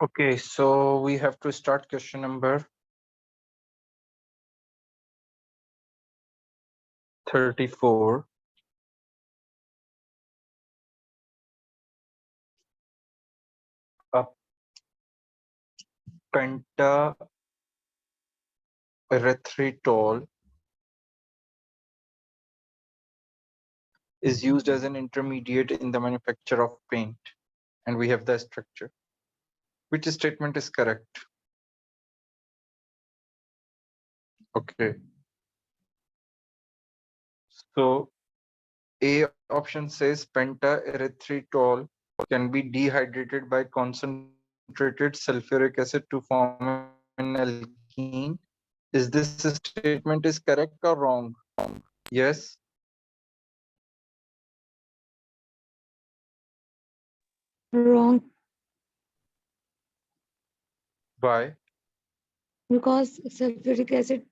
Okay, so we have to start question number 34. A pentaerythritol is used as an intermediate in the manufacture of paint, and we have the structure. Which statement is correct? Okay, so A option says pentaerythritol can be dehydrated by concentrated sulfuric acid to form an alkene. Is this statement is correct or wrong? Yes. Wrong, Why? because sulfuric acid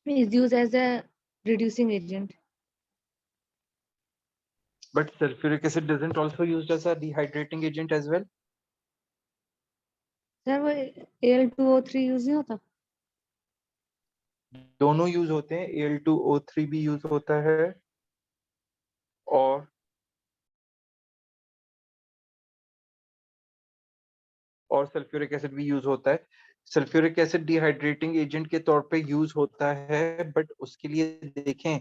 is used as a reducing agent. But sulfuric acid doesn't also used as a dehydrating agent as well? Sir वो Al2O3 use नहीं होता? दोनों use होते हैं, Al2O3 भी use होता है और सल्फ्यूरिक एसिड भी यूज होता है। सल्फ्यूरिक एसिड डिहाइड्रेटिंग एजेंट के तौर पे यूज होता है, बट उसके लिए देखें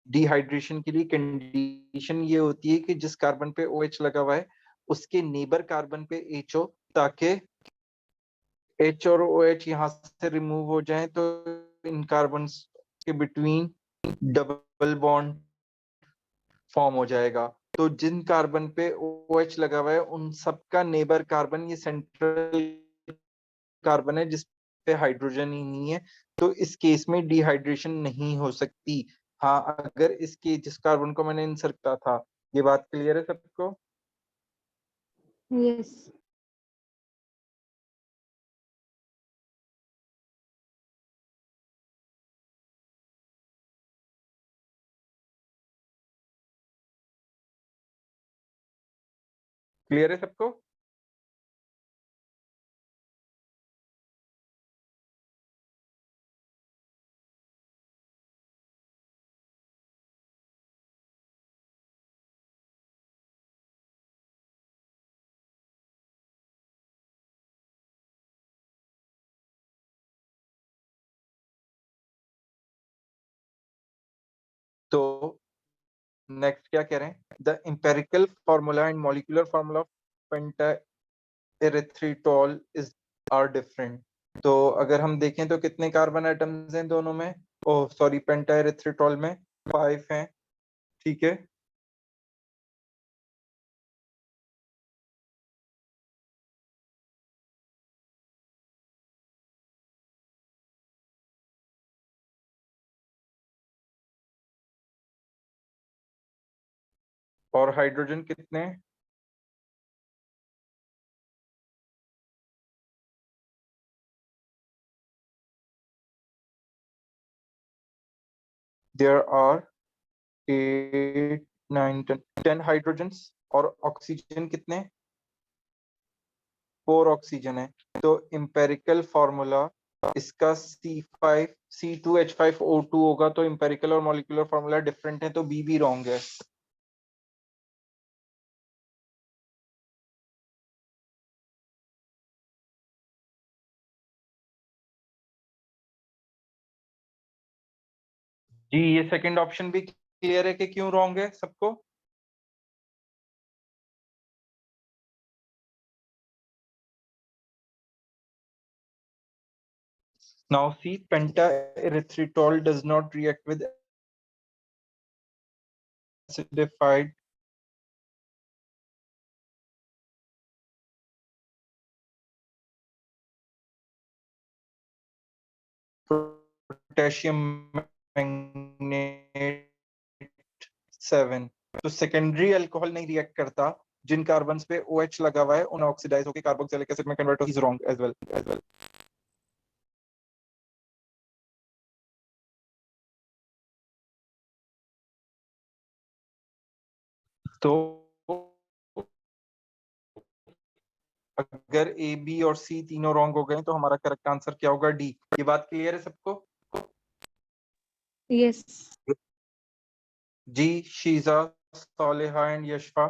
डिहाइड्रेशन के लिए कंडीशन ये होती है कि जिस कार्बन पे OH लगा हुआ है उसके नेबर कार्बन पे H हो, ताकि H और OH यहाँ से रिमूव हो जाए तो इन कार्बन के बिटवीन डबल बॉन्ड फॉर्म हो जाएगा। तो जिन कार्बन पे OH लगा हुआ है उन सबका नेबर कार्बन ये सेंट्रल कार्बन है जिस पे हाइड्रोजन ही नहीं है, तो इस केस में डिहाइड्रेशन नहीं हो सकती। हाँ, अगर इसके जिस कार्बन को मैंने इंसर्ट किया था, ये बात क्लियर है सबको? यस। क्लियर है सबको? तो नेक्स्ट क्या कह रहे हैं? The empirical formula and molecular formula of pentaerythritol is are different. तो अगर हम देखें तो कितने कार्बन एटम्स हैं दोनों में? ओह सॉरी, पेंटाएरिथ्रिटॉल में 5 हैं, ठीक है। और हाइड्रोजन कितने हैं? There are 8 9 10 hydrogens. और ऑक्सीजन कितने? 4 ऑक्सीजन है। तो एम्पेरिकल फॉर्मूला इसका C2H5O2 होगा, तो एम्पेरिकल और मॉलिक्यूलर फॉर्मूला डिफरेंट है, तो बी भी रॉन्ग है। जी, ये सेकंड ऑप्शन भी क्लियर है कि क्यों रॉन्ग है सबको? Now see, pentaerythritol does not react with acidified potassium manganate 7। तो सेकेंडरी अल्कोहल नहीं रिएक्ट करता, जिन कार्बन पे OH लगा हुआ है उन ऑक्सीडाइज होकर कार्बोक्सिलिक एसिड में कन्वर्ट होगी। Wrong as well. तो अगर ए, बी और सी तीनों रॉन्ग हो गए तो हमारा करेक्ट आंसर क्या होगा? डी। ये बात क्लियर है सबको? यस। जी, Sheeja, Saleha and Yashfa.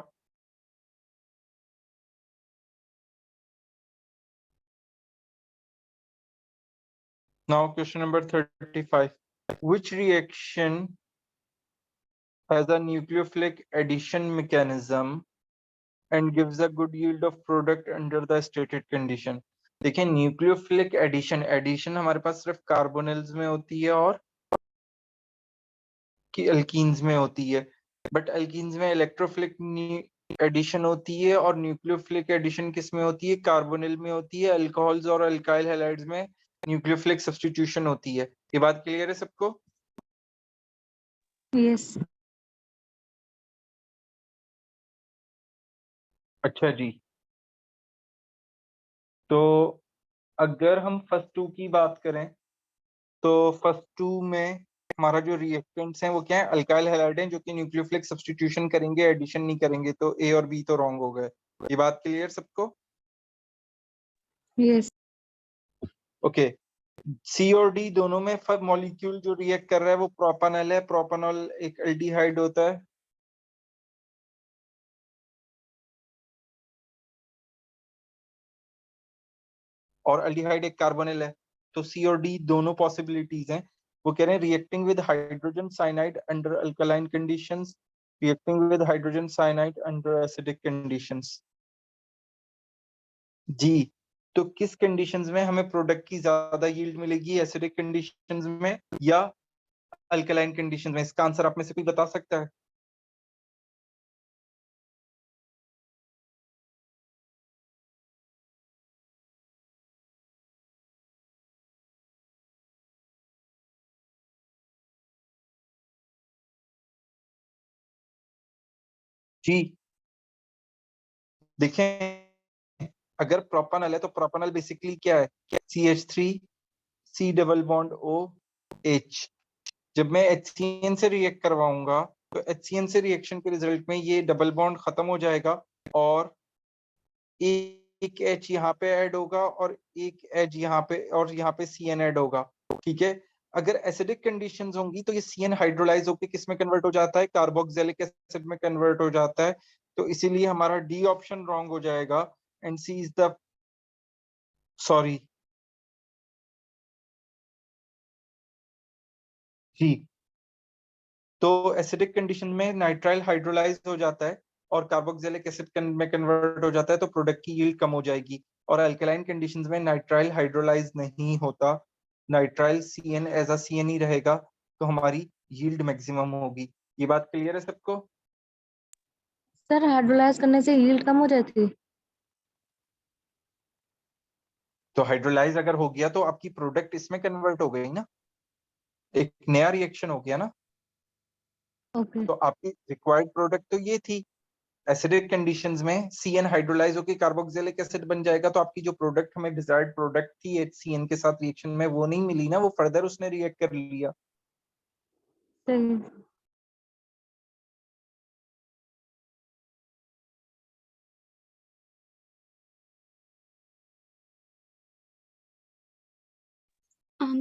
Now question number 35. Which reaction has a nucleophilic addition mechanism and gives a good yield of product under the stated condition? देखिए, न्यूक्लियोफिलिक एडिशन हमारे पास सिर्फ कार्बोनिल्स में होती है और कि अल्कीन्स में होती है, बट अल्कीन्स में इलेक्ट्रोफिलिक एडिशन होती है और न्यूक्लियोफिलिक एडिशन किस में होती है? कार्बोनिल में होती है। अल्कोहल्स और अल्काइल हैलाइड्स में न्यूक्लियोफिलिक सब्स्टिट्यूशन होती है। ये बात क्लियर है सबको? यस। अच्छा जी, तो अगर हम फर्स्ट टू की बात करें तो फर्स्ट टू में हमारा जो रिएक्टेंट्स हैं वो क्या है? अल्काइल हैलाइड हैं जो कि न्यूक्लियोफिलिक सब्स्टिट्यूशन करेंगे, एडिशन नहीं करेंगे, तो ए और बी तो रॉन्ग हो गए। ये बात क्लियर सबको? यस। ओके, सी और डी दोनों में मॉलिक्यूल जो रिएक्ट कर रहा है वो प्रोपानॉल है। प्रोपानॉल एक एल्डिहाइड होता है। और एल्डिहाइड एक कार्बोनिल है। तो सी और डी दोनों पॉसिबिलिटीज हैं। वो कह रहे हैं reacting with hydrogen cyanide under alkaline conditions, reacting with hydrogen cyanide under acidic conditions. जी, तो किस कंडीशंस में हमें प्रोडक्ट की ज्यादा यील्ड मिलेगी? एसिडिक कंडीशंस में या अल्कलाइन कंडीशंस में? इसका आंसर आप में से कोई बता सकता है? जी, देखें, अगर प्रोपानॉल है तो प्रोपानॉल बेसिकली क्या है? CH3 C double bond O H। जब मैं HCN से रिएक्ट करवाऊंगा तो HCN से रिएक्शन के रिजल्ट में ये डबल बॉन्ड खत्म हो जाएगा और एक H यहाँ पे ऐड होगा और एक H यहाँ पे, और यहाँ पे CN ऐड होगा। ठीक है, अगर एसिडिक कंडीशंस होंगी तो ये CN हाइड्रोलाइज होकर किस में कन्वर्ट हो जाता है? कार्बोक्सिलिक एसिड में कन्वर्ट हो जाता है। तो इसीलिए हमारा डी ऑप्शन रॉन्ग हो जाएगा and C is the, sorry जी, तो एसिडिक कंडीशन में नाइट्राइल हाइड्रोलाइज हो जाता है और कार्बोक्सिलिक एसिड में कन्वर्ट हो जाता है, तो प्रोडक्ट की यील्ड कम हो जाएगी। और अल्कलाइन कंडीशंस में नाइट्राइल हाइड्रोलाइज नहीं होता, nitrile CN as a CN ही रहेगा, तो हमारी यील्ड मैक्सिमम होगी। ये बात क्लियर है सबको? सर हाइड्रोलाइज करने से यील्ड कम हो जाती है? तो हाइड्रोलाइज अगर हो गया तो आपकी प्रोडक्ट इसमें कन्वर्ट हो गई ना, एक नया रिएक्शन हो गया ना। ओके। तो आपकी रिक्वायर्ड प्रोडक्ट तो ये थी। एसिडिक कंडीशंस में CN हाइड्रोलाइज होकर कार्बोक्सिलिक एसिड बन जाएगा, तो आपकी जो प्रोडक्ट हमें डिजायर्ड प्रोडक्ट थी HCN के साथ रिएक्शन में वो नहीं मिली ना, वो फर्दर उसने रिएक्ट कर लिया। सही।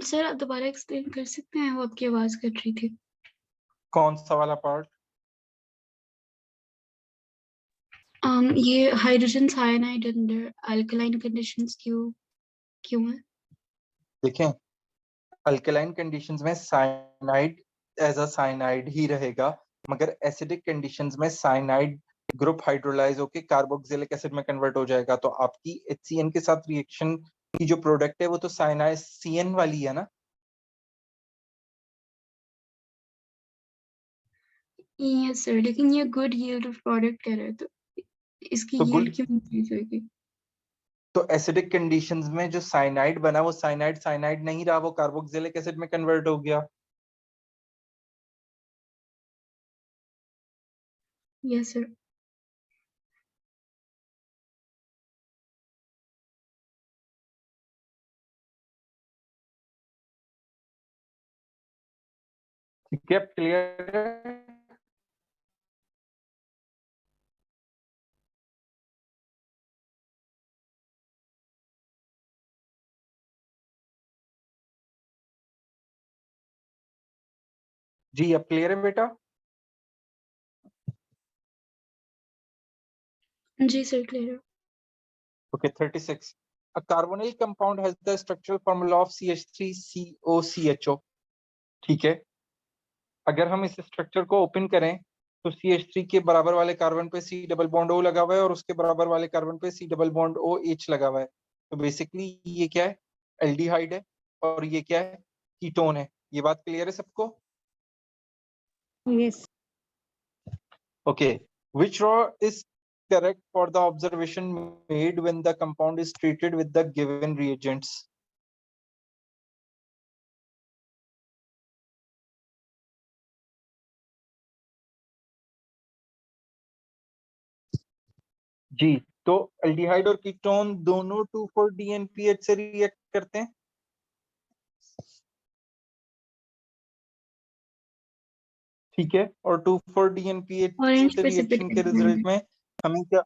सर आप दोबारा एक्सप्लेन कर सकते हैं, वो आपकी आवाज कट रही थी। कौन सा वाला पार्ट? ये hydrogen cyanide under alkaline conditions क्यों क्यों है? देखें, अल्कलाइन कंडीशंस में साइनाइड एज अ साइनाइड ही रहेगा, मगर एसिडिक कंडीशंस में साइनाइड ग्रुप हाइड्रोलाइज होकर कार्बोक्सिलिक एसिड में कन्वर्ट हो जाएगा। तो आपकी HCN के साथ रिएक्शन की जो प्रोडक्ट है वो तो साइनाइड CN वाली है ना। यस सर, लेकिन ये गुड यील्ड ऑफ प्रोडक्ट कह रहे हैं, तो इसकी तो गुड, यील्ड क्यों इंक्रीज होगी? तो एसिडिक कंडीशंस में जो साइनाइड बना वो साइनाइड साइनाइड नहीं रहा, वो कार्बोक्सिलिक एसिड में कन्वर्ट हो गया। Yes sir. ठीक है, क्लियर है? जी अब क्लियर है बेटा? जी सर क्लियर है। Okay, 36. A carbonyl compound has the structural formula of CH3COCHO. ठीक है, अगर हम इस स्ट्रक्चर को ओपन करें तो CH3 के बराबर वाले कार्बन पे C डबल बॉन्ड O लगा हुआ है और उसके बराबर वाले कार्बन पे C डबल बॉन्ड OH लगा हुआ है। तो बेसिकली ये क्या है? एल्डिहाइड है और ये क्या है? कीटोन है। ये बात क्लियर है सबको? Yes. Okay. Which row is correct for the observation made when the compound is treated with the given reagents? जी, तो एल्डिहाइड और कीटोन दोनों 2,4-DNPH से रिएक्ट करते हैं। ठीक है, और 2,4-DNPH ऑरेंज से रिएक्शन के रिजल्ट प्रेसिपिटेट। में हमें क्या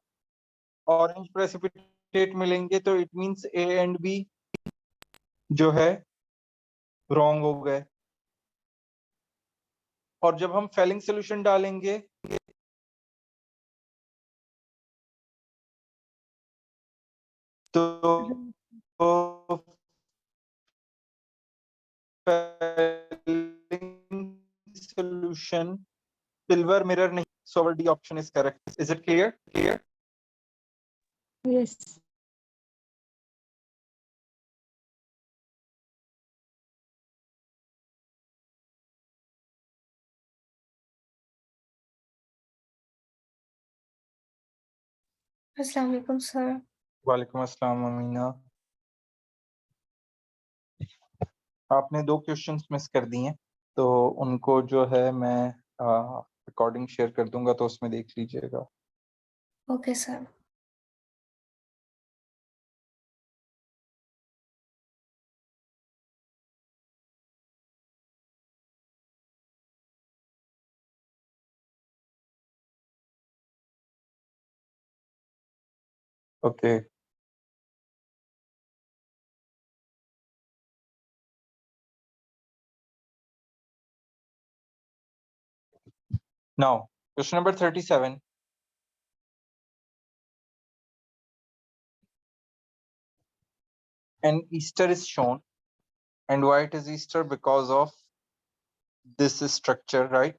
ऑरेंज प्रेसिपिटेट मिलेंगे, तो it means A and B जो है रॉन्ग हो गए। और जब हम फेलिंग सोल्यूशन डालेंगे तो solution silver mirror नहीं, so our D option is correct. Is it clear? Yes. अस्सलाम वालेकुम सर। वालेकुम अस्सलाम अमीना। आपने 2 क्वेश्चंस मिस कर दिए हैं, तो उनको जो है मैं रिकॉर्डिंग शेयर कर दूंगा, तो उसमें देख लीजिएगा। Okay sir. Okay, now question number 37। An ester is shown, and why it is ester? Because of this structure, right?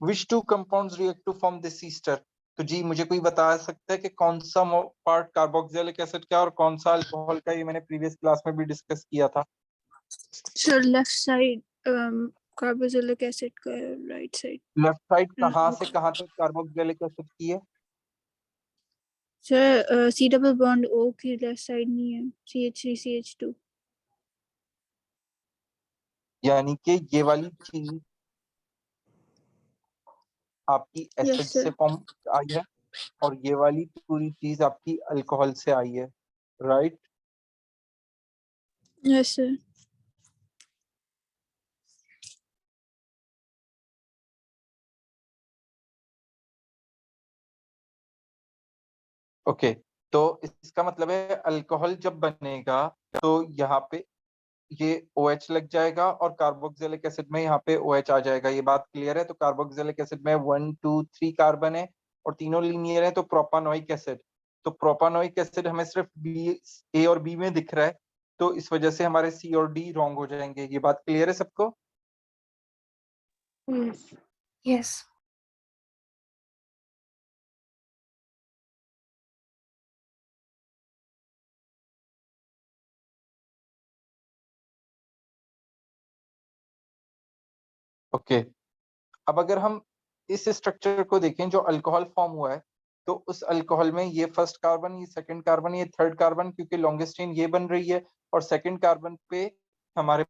Which two compounds react to form this ester? तो जी मुझे कोई बता सकता है कि कौन सा पार्ट कार्बोक्सिलिक एसिड का और कौन सा अल्कोहल का? ये मैंने प्रीवियस क्लास में भी डिस्कस किया था। Sir left side carboxylic acid का, राइट साइड लेफ्ट साइड कहाँ से कहाँ तक कार्बोक्सिलिक एसिड की है? Sir C double bond O की लेफ्ट साइड नहीं है, CH3CH2। यानी कि ये वाली चीज आपकी एसिड यस से सर। फॉर्म आई है और ये वाली पूरी चीज आपकी अल्कोहल से आई है, राइट? Yes sir. ओके, तो इसका मतलब है अल्कोहल जब बनेगा तो यहाँ पे ये OH लग जाएगा और कार्बोक्सिलिक एसिड में यहाँ पे OH आ जाएगा। ये बात क्लियर है? तो कार्बोक्सिलिक एसिड में 1 2 3 कार्बन है और तीनों लीनियर है, तो प्रोपानोइक एसिड। तो प्रोपानोइक एसिड हमें सिर्फ A और B में दिख रहा है, तो इस वजह से हमारे C और D रॉन्ग हो जाएंगे। ये बात क्लियर है सबको? Yes. यस। ओके, अब अगर हम इस स्ट्रक्चर को देखें जो अल्कोहल फॉर्म हुआ है, तो उस अल्कोहल में ये फर्स्ट कार्बन, ये सेकंड कार्बन, ये थर्ड कार्बन, क्योंकि लॉन्गेस्ट चेन ये बन रही है और सेकंड कार्बन पे हमारे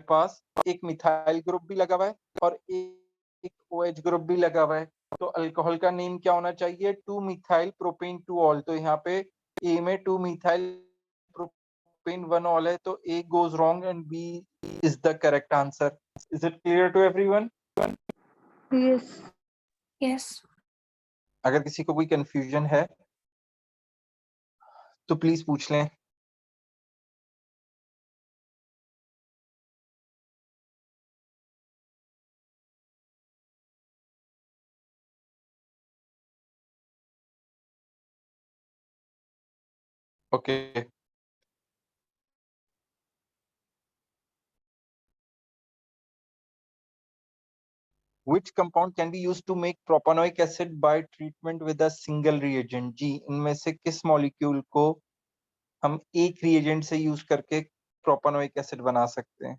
पास एक मिथाइल ग्रुप भी लगा हुआ है और एक OH ग्रुप भी लगा हुआ है। तो अल्कोहल का नेम क्या होना चाहिए? 2 मिथाइल प्रोपेन 2 ऑल। तो यहाँ पे ए में 2 मिथाइल प्रोपेन 1 ऑल है, तो A goes wrong and B is the correct answer. Is it clear to everyone? Yes. Yes. अगर किसी को कोई कंफ्यूजन है तो प्लीज पूछ लें। Okay. Which compound can be used to make propanoic acid by treatment with a single reagent? जी, इनमें से किस मॉलिक्यूल को हम एक रिएजेंट से यूज करके प्रोपानोइक एसिड बना सकते हैं?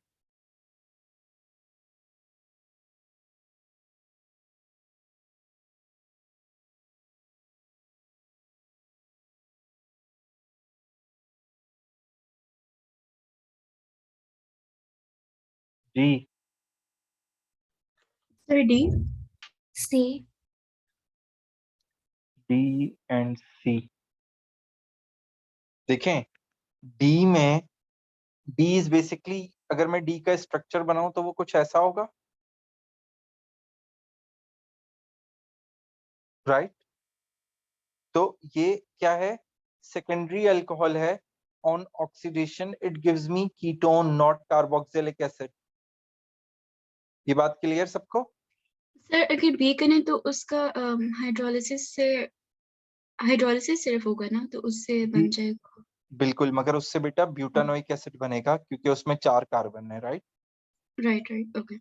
जी, Sir, D. C. D and C. देखें, डी में डी इज बेसिकली, अगर मैं डी का स्ट्रक्चर बनाऊं तो वो कुछ ऐसा होगा, राइट? तो ये क्या है? सेकेंडरी अल्कोहल है। On oxidation it gives me ketone, not carboxylic acid. ये बात क्लियर सबको? सर अगर B करें तो उसका हाइड्रोलिसिस सिर्फ होगा ना, तो उससे बन जाएगा। बिल्कुल, मगर उससे बेटा ब्यूटानोइक एसिड बनेगा क्योंकि उसमें 4 कार्बन है, राइट? Right, okay.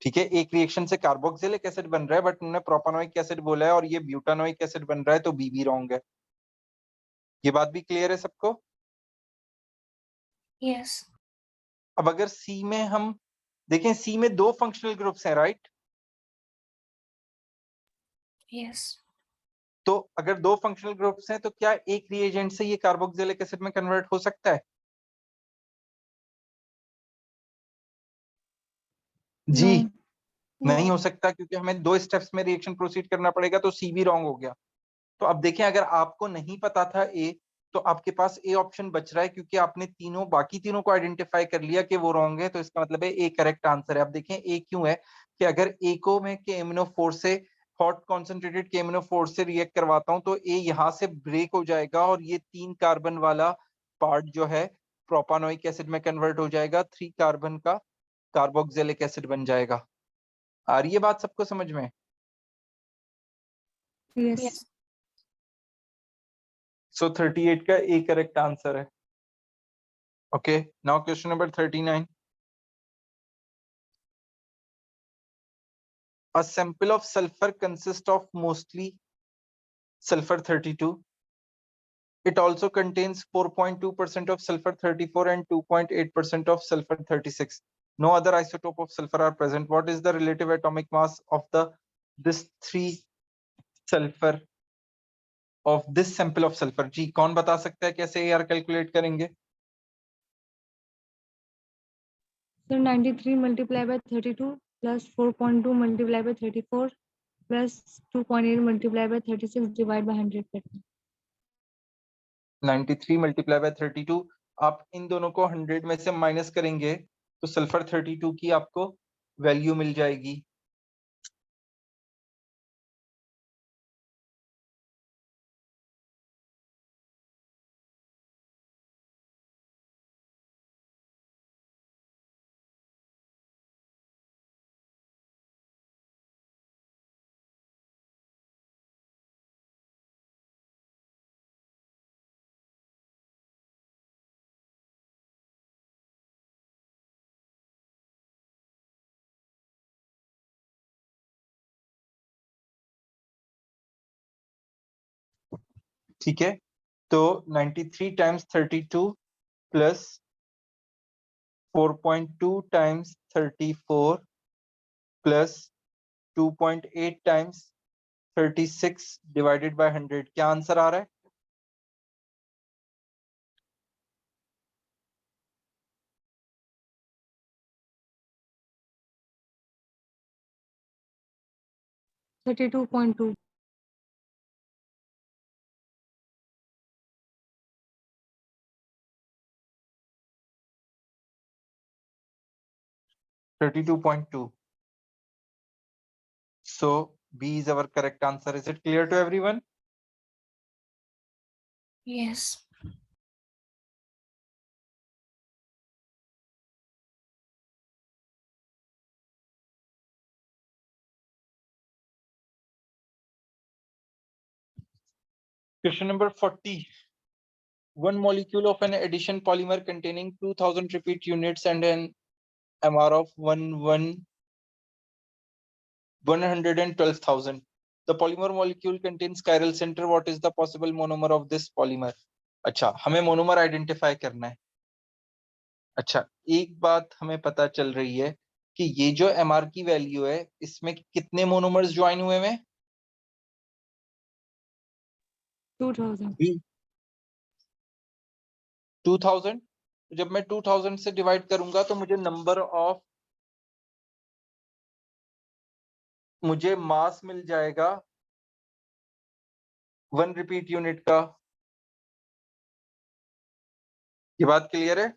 ठीक है, एक रिएक्शन से कार्बोक्सिलिक एसिड बन रहा है बट उन्होंने प्रोपानोइक एसिड बोला है और ये ब्यूटानोइक एसिड बन रहा है, तो बी भी रॉन्ग है। ये बात भी क्लियर है सबको? Yes. अब अगर सी में हम देखें, सी में 2 फंक्शनल ग्रुप्स हैं, राइट? Yes. तो अगर 2 फंक्शनल ग्रुप्स हैं तो क्या एक रिएजेंट से ये कार्बोक्सिलिक एसिड में कन्वर्ट हो सकता है? जी, No. नहीं No. हो सकता क्योंकि हमें 2 स्टेप्स में रिएक्शन प्रोसीड करना पड़ेगा, तो सी भी रॉन्ग हो गया। तो अब देखें, अगर आपको नहीं पता था ए, तो आपके पास ए ऑप्शन बच रहा है क्योंकि आपने बाकी तीनों को आइडेंटिफाई कर लिया कि वो रॉन्ग है, तो इसका मतलब है ए करेक्ट आंसर है। अब देखें ए क्यों है, कि अगर ए को मैं KMnO4 से, हॉट कॉन्सेंट्रेटेड KMnO4 से रिएक्ट करवाता हूं तो ए यहां से ब्रेक हो जाएगा और ये 3 कार्बन वाला पार्ट जो है प्रोपानोइक एसिड में कन्वर्ट हो जाएगा, 3 कार्बन का कार्बोक्सिलिक एसिड बन जाएगा। आ रही है बात सबको समझ में? Yes. Yes. सो 38 का ए करेक्ट आंसर है। Okay, now question number 39। A sample of sulfur consists of mostly sulfur 32. It also contains 4.2% of sulfur 34 and 2.8% of sulfur 36. No other isotope of sulfur are present. What is the relative atomic mass of this 3 sulfur of this sample of sulfur? जी, कौन बता सकता है कैसे यार calculate करेंगे? So 93 multiplied by 32 plus 4.2 multiplied by 34 plus 2.8 multiplied by 36 divided by 100 करते हैं। 93 multiply by 32, आप इन दोनों को 100 में से माइनस करेंगे तो सल्फर 32 की आपको वैल्यू मिल जाएगी। ठीक है, तो 93 times 32 plus 4.2 times 34 plus 2.8 times 36 divided by 100, क्या आंसर आ रहा है? Thirty 2.2। 32.2. So B is our correct answer. Is it clear to everyone? Yes. Question number 40. one molecule of an addition polymer containing 2000 repeat units and an MR of 112,000. The polymer molecule contains chiral center. What is the possible monomer of this polymer? अच्छा, हमें monomer identify करना है. अच्छा, एक बात हमें पता चल रही है कि ये जो MR की वैल्यू है, इसमें कितने मोनोमर्स ज्वाइन हुए हैं? 2000. 2000. जब मैं 2000 से डिवाइड करूंगा तो मुझे नंबर ऑफ, मुझे मास मिल जाएगा 1 रिपीट यूनिट का. ये बात क्लियर है?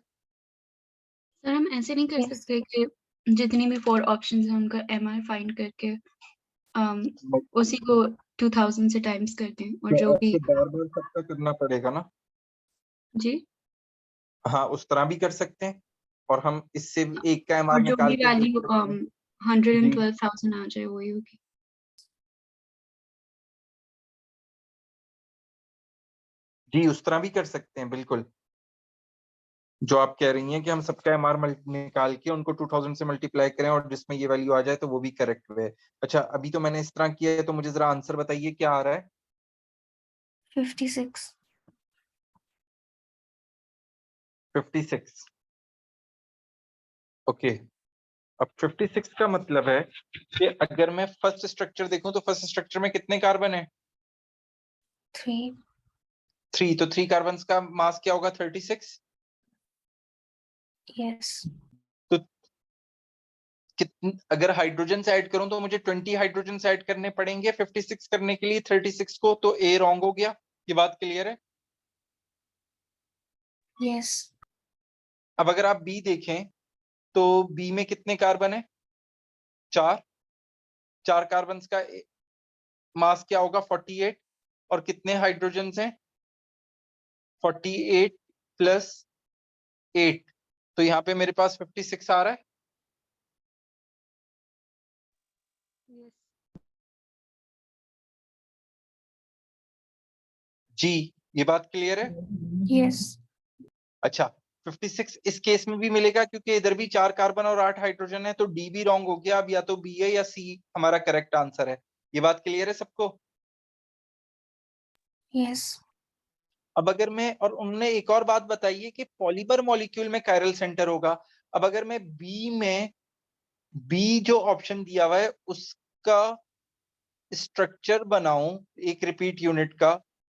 सर हम ऐसे नहीं कर Yes. सकते कि जितनी भी 4 ऑप्शंस हैं उनका MR फाइंड करके उसी को 2000 से टाइम्स कर दें और जो भी बार बार सबका करना पड़ेगा ना. जी हाँ, उस तरह भी कर सकते हैं और हम इससे भी एक का MR और जो निकाल भी के देख वैल्यू सकते हैं. 112,000 आ जाए वही होगी. जी, उस तरह भी कर सकते हैं, बिल्कुल. जो आप कह रही हैं कि हम सबका MR निकाल के उनको 2000 से मल्टीप्लाई करें और जिसमें ये वैल्यू आ जाए तो वो भी करेक्ट है. अच्छा, अभी तो मैंने इस तरह किया है, तो मुझे जरा आंसर बताइए क्या आ रहा है. 56. 56. ओके. अब 56 का मतलब है कि अगर मैं फर्स्ट स्ट्रक्चर देखूं तो फर्स्ट स्ट्रक्चर में कितने कार्बन है? 3. 3. तो 3 कार्बन का मास क्या होगा? 36. Yes. तो अगर हाइड्रोजन से ऐड करूं तो मुझे 20 हाइड्रोजन से ऐड करने पड़ेंगे 56 करने के लिए 36 को. तो ए रॉन्ग हो गया. ये बात क्लियर है? Yes. अब अगर आप बी देखें तो बी में कितने कार्बन है? 4. 4 कार्बन का मास क्या होगा? 48. और कितने हाइड्रोजन हैं? 48 प्लस 8. तो यहाँ पे मेरे पास 56 आ रहा है. Yes. जी, ये बात क्लियर है? Yes. अच्छा, 56 इस केस में भी मिलेगा क्योंकि इधर भी 4 कार्बन और 8 हाइड्रोजन है. तो डी भी रॉन्ग हो गया. अब या तो बी है या सी हमारा करेक्ट आंसर है. ये बात क्लियर है सबको? Yes. अब अगर मैं, और उन्होंने एक और बात बताई है कि पॉलीमर मॉलिक्यूल में कायरल सेंटर होगा. अब अगर मैं बी जो ऑप्शन दिया हुआ है उसका स्ट्रक्चर बनाऊं एक रिपीट यूनिट का,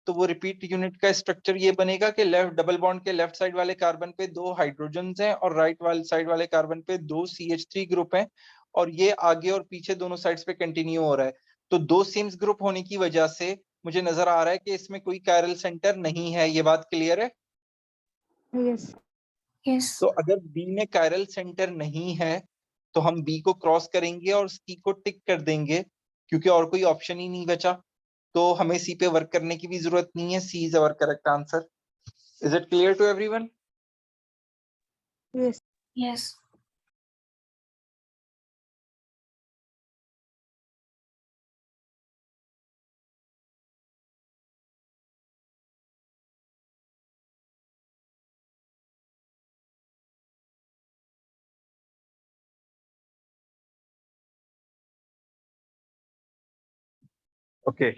तो वो रिपीट यूनिट का स्ट्रक्चर ये बनेगा कि लेफ्ट डबल बॉन्ड के लेफ्ट साइड वाले कार्बन पे 2 हाइड्रोजन्स हैं और राइट वाले साइड वाले कार्बन पे 2 CH3 ग्रुप हैं और ये आगे और पीछे दोनों साइड्स पे कंटिन्यू हो रहा है. तो 2 सिम्स ग्रुप होने की वजह से मुझे नजर आ रहा है कि इसमें कोई कायरल सेंटर नहीं है. ये बात क्लियर है? Yes. Yes. तो अगर बी में कायरल सेंटर नहीं है तो हम बी को क्रॉस करेंगे और सी को टिक कर देंगे क्योंकि और कोई ऑप्शन ही नहीं बचा. तो हमें सी पे वर्क करने की भी जरूरत नहीं है. C is our correct answer. Is it clear to everyone? Yes. Yes. Okay.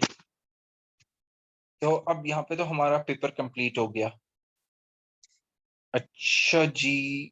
तो अब यहाँ पे तो हमारा पेपर कंप्लीट हो गया. अच्छा जी,